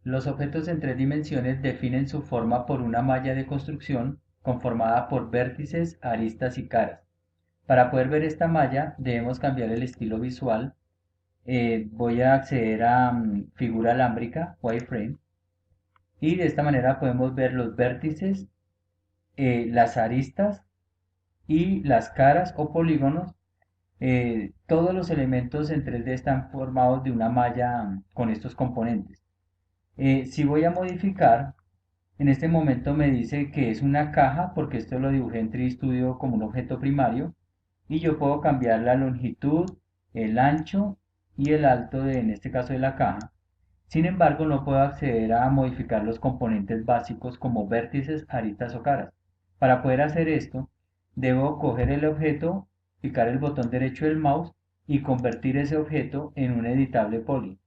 Los objetos en tres dimensiones definen su forma por una malla de construcción conformada por vértices, aristas y caras. Para poder ver esta malla debemos cambiar el estilo visual. Voy a acceder a figura alámbrica, wireframe, y de esta manera podemos ver los vértices, las aristas y las caras o polígonos. Todos los elementos en 3D están formados de una malla con estos componentes. Si voy a modificar, en este momento me dice que es una caja porque esto lo dibujé en 3D Studio como un objeto primario y yo puedo cambiar la longitud, el ancho y el alto en este caso de la caja. Sin embargo, no puedo acceder a modificar los componentes básicos como vértices, aristas o caras. Para poder hacer esto, debo coger el objeto, picar el botón derecho del mouse y convertir ese objeto en un editable poly.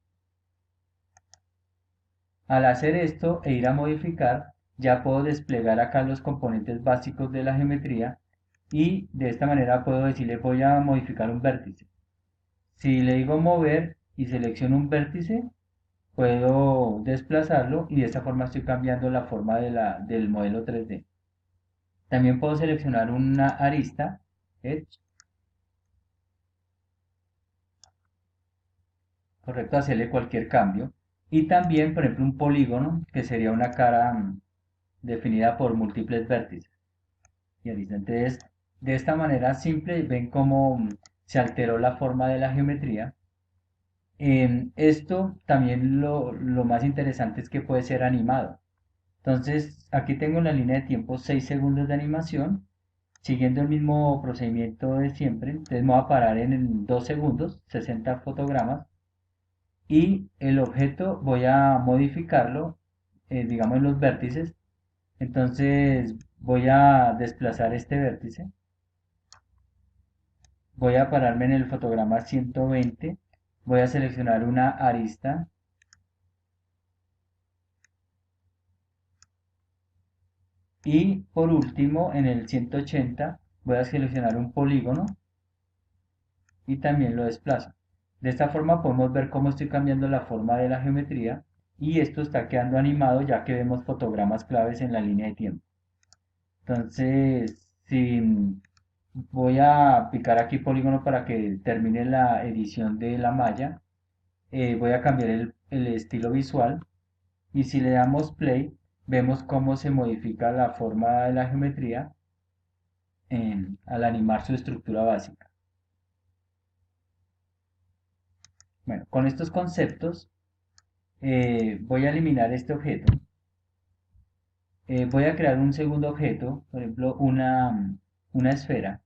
Al hacer esto e ir a modificar, ya puedo desplegar acá los componentes básicos de la geometría y de esta manera puedo decirle voy a modificar un vértice. Si le digo mover y selecciono un vértice, puedo desplazarlo y de esta forma estoy cambiando la forma del modelo 3D. También puedo seleccionar una arista, Edge, correcto, hacerle cualquier cambio. Y también, por ejemplo, un polígono, que sería una cara definida por múltiples vértices. Y arista. Entonces, de esta manera simple, ven cómo se alteró la forma de la geometría. Esto también lo más interesante es que puede ser animado. Entonces, aquí tengo en la línea de tiempo 6 segundos de animación, siguiendo el mismo procedimiento de siempre. Entonces, me voy a parar en 2 segundos, 60 fotogramas, y el objeto voy a modificarlo, digamos en los vértices. Entonces, voy a desplazar este vértice, voy a pararme en el fotograma 120, voy a seleccionar una arista y por último en el 180 voy a seleccionar un polígono y también lo desplazo. De esta forma podemos ver cómo estoy cambiando la forma de la geometría y esto está quedando animado ya que vemos fotogramas claves en la línea de tiempo. Entonces, si voy a picar aquí polígono para que termine la edición de la malla, voy a cambiar el estilo visual y si le damos play, vemos cómo se modifica la forma de la geometría al animar su estructura básica. Bueno, con estos conceptos voy a eliminar este objeto. Voy a crear un segundo objeto, por ejemplo, una esfera.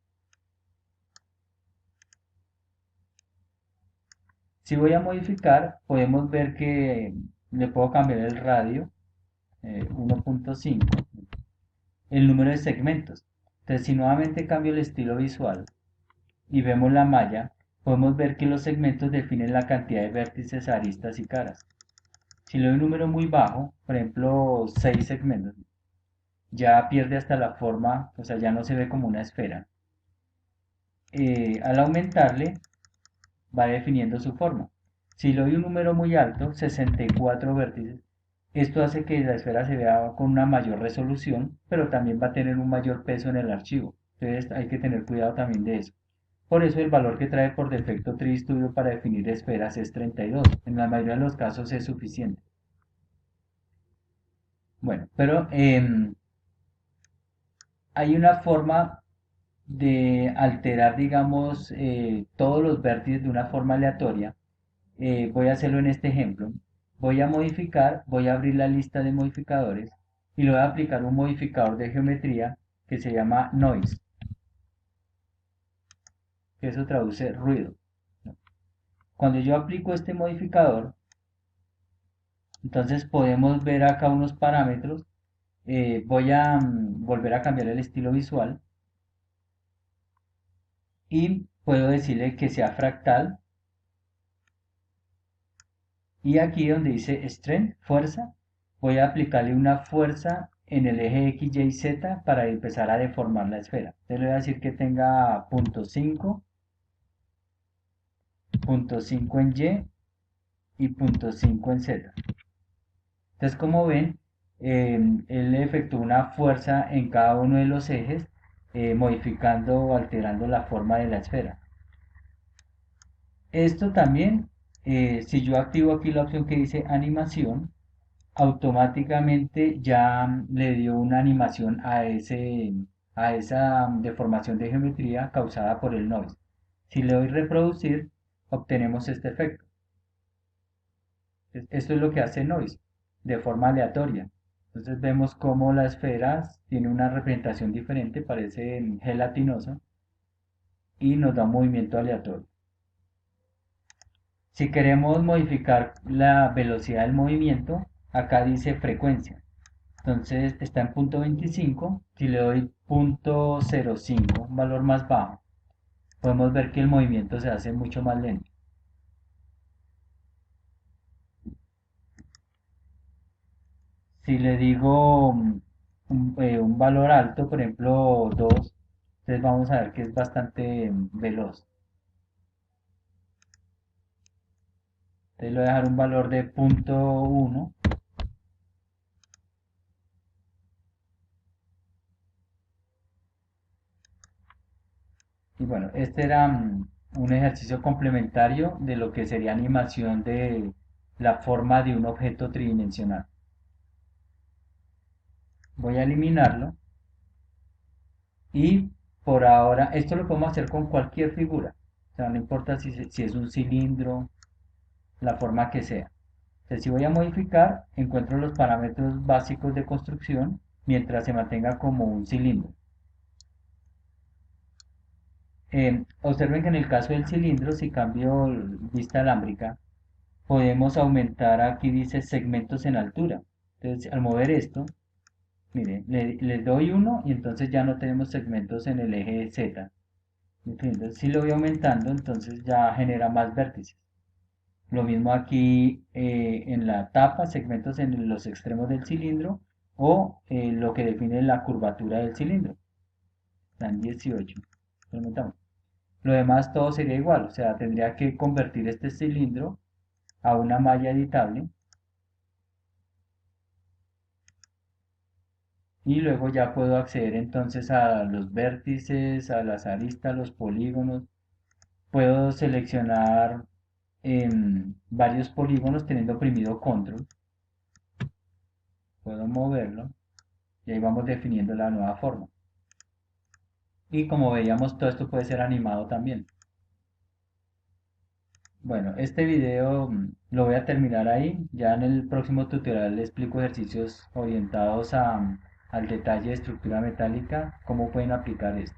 Si voy a modificar, podemos ver que le puedo cambiar el radio, 1.5, el número de segmentos. Entonces, si nuevamente cambio el estilo visual y vemos la malla, podemos ver que los segmentos definen la cantidad de vértices, aristas y caras. Si le doy un número muy bajo, por ejemplo 6 segmentos, ya pierde hasta la forma, o sea, ya no se ve como una esfera. Al aumentarle, va definiendo su forma. Si le doy un número muy alto, 64 vértices, esto hace que la esfera se vea con una mayor resolución, pero también va a tener un mayor peso en el archivo. Entonces hay que tener cuidado también de eso. Por eso el valor que trae por defecto 3D Studio para definir esferas es 32. En la mayoría de los casos es suficiente. Bueno, pero hay una forma de alterar, digamos, todos los vértices de una forma aleatoria. Voy a hacerlo en este ejemplo. Voy a modificar, voy a abrir la lista de modificadores y le voy a aplicar un modificador de geometría que se llama noise, que eso traduce ruido. Cuando yo aplico este modificador, entonces podemos ver acá unos parámetros. Voy a volver a cambiar el estilo visual y puedo decirle que sea fractal. Y aquí donde dice Strength, fuerza, voy a aplicarle una fuerza en el eje X, Y, Z para empezar a deformar la esfera. Entonces le voy a decir que tenga punto 5, punto 5 en Y y punto 5 en Z. Entonces, como ven, él efectúa una fuerza en cada uno de los ejes, modificando o alterando la forma de la esfera. Esto también, si yo activo aquí la opción que dice animación, automáticamente ya le dio una animación a esa deformación de geometría causada por el noise. Si le doy reproducir, obtenemos este efecto. Esto es lo que hace noise de forma aleatoria. Entonces vemos cómo la esfera tiene una representación diferente, parece gelatinosa y nos da un movimiento aleatorio. Si queremos modificar la velocidad del movimiento, acá dice frecuencia. Entonces está en punto 25. Si le doy punto 0,5, un valor más bajo, podemos ver que el movimiento se hace mucho más lento. Si le digo un valor alto, por ejemplo 2, entonces vamos a ver que es bastante veloz. Entonces le voy a dejar un valor de punto 1. Y bueno, este era un ejercicio complementario de lo que sería animación de la forma de un objeto tridimensional. Voy a eliminarlo y por ahora esto lo podemos hacer con cualquier figura. O sea, no importa si es un cilindro, la forma que sea. Entonces, si voy a modificar, encuentro los parámetros básicos de construcción mientras se mantenga como un cilindro. Observen que en el caso del cilindro, si cambio vista alámbrica, podemos aumentar, aquí dice segmentos en altura. Entonces, al mover esto, mire, le doy uno y entonces ya no tenemos segmentos en el eje Z. Entonces, si lo voy aumentando, entonces ya genera más vértices. Lo mismo aquí en la tapa, segmentos en los extremos del cilindro o lo que define la curvatura del cilindro. Están 18. Lo aumentamos. Lo demás todo sería igual, o sea, tendría que convertir este cilindro a una malla editable y luego ya puedo acceder entonces a los vértices, a las aristas, los polígonos. Puedo seleccionar varios polígonos teniendo oprimido control. Puedo moverlo y ahí vamos definiendo la nueva forma. Y como veíamos, todo esto puede ser animado también. Bueno, este video lo voy a terminar ahí. Ya en el próximo tutorial le explico ejercicios orientados al detalle de estructura metálica, cómo pueden aplicar esto.